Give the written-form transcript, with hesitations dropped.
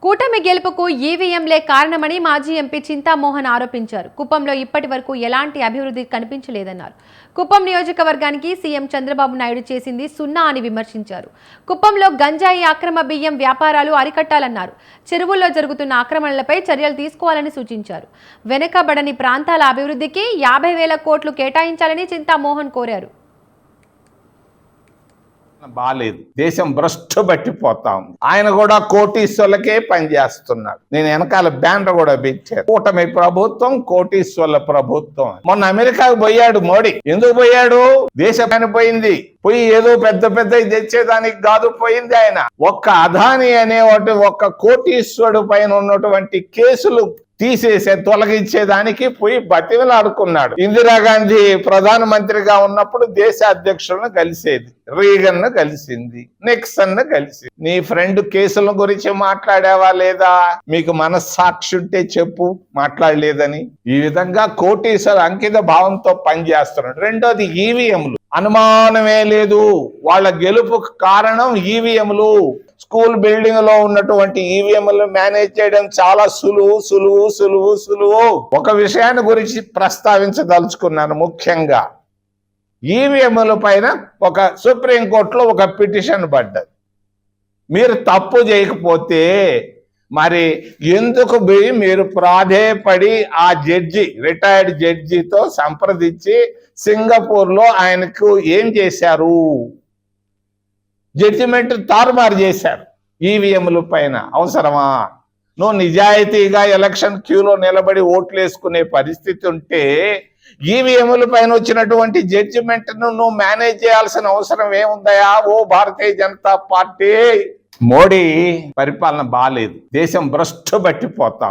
కూటమి గెలుపుకు ఈవీఎంలే కారణమని మాజీ ఎంపీ చింతామోహన్ ఆరోపించారు. కుప్పంలో ఇప్పటి వరకు ఎలాంటి అభివృద్ధి కనిపించలేదన్నారు. కుప్పం నియోజకవర్గానికి సీఎం చంద్రబాబు నాయుడు చేసింది సున్నా అని విమర్శించారు. కుప్పంలో గంజాయి అక్రమ బియ్యం వ్యాపారాలు అరికట్టాలన్నారు. చెరువుల్లో జరుగుతున్న ఆక్రమణలపై చర్యలు తీసుకోవాలని సూచించారు. వెనుకబడని ప్రాంతాల అభివృద్ధికి 50,000 కోట్లు కేటాయించాలని చింతామోహన్ కోరారు. బాలేదు, దేశం భ్రష్టు పట్టిపోతా ఉంది. ఆయన కూడా కోటీశ్వర్లకే పనిచేస్తున్నాడు. నేను వెనకాల బ్యానర్ కూడా పెట్టాను, కూటమి ప్రభుత్వం కోటీశ్వర్ల ప్రభుత్వం. మొన్న అమెరికాకు పోయాడు మోడీ. ఎందుకు పోయాడు? దేశం పోయింది, పోయి ఏదో పెద్ద పెద్ద తెచ్చేదానికి కాదు పోయింది. ఆయన ఒక్క అదాని అనేవాటి ఒక్క కోటీశ్వరుడు పైన ఉన్నటువంటి కేసులు తొలగించేదానికి పోయి బతిమలాడుకున్నాడు. ఇందిరాగాంధీ ప్రధానమంత్రిగా ఉన్నప్పుడు దేశ అధ్యక్షులను కలిసేది, రీగన్ ను కలిసింది, నిక్సన్ ను కలిసింది. నీ ఫ్రెండ్ కేసుల గురించి మాట్లాడావా లేదా? మీకు మనస్సాక్షి ఉంటే చెప్పు, మాట్లాడలేదని. ఈ విధంగా కోటీశ్వర అంకిత భావంతో పనిచేస్తున్నాడు. రెండోది ఈవీఎంలు. అనుమానమే లేదు, వాళ్ళ గెలుపుకు కారణం ఈవీఎంలు. స్కూల్ బిల్డింగ్ లో ఉన్నటువంటి ఈవీఎంలు మేనేజ్ చేయడం చాలా సులువు. ఒక విషయాన్ని గురించి ప్రస్తావించదలుచుకున్నాను. ముఖ్యంగా ఈవీఎంల పైన ఒక సుప్రీంకోర్టులో ఒక పిటిషన్ పడ్డది. మీరు తప్పు చేయకపోతే మరి ఎందుకు పోయి మీరు ప్రాధేయపడి ఆ జడ్జి, రిటైర్డ్ జడ్జితో సంప్రదించి సింగపూర్లో ఆయనకు ఏం చేశారు? జడ్జిమెంట్ తారుమారు చేశారు. ఈవీఎంల పైన అవసరమా? నువ్వు నిజాయితీగా ఎలక్షన్ క్యూలో నిలబడి ఓట్లు వేసుకునే పరిస్థితి ఉంటే ఈవీఎంల పైన వచ్చినటువంటి జడ్జిమెంట్ నువ్వు మేనేజ్ చేయాల్సిన అవసరం ఏముందయా? ఓ భారతీయ జనతా పార్టీ. మోడీ పరిపాలన బాలేదు, దేశం భ్రష్టు పట్టిపోతాం.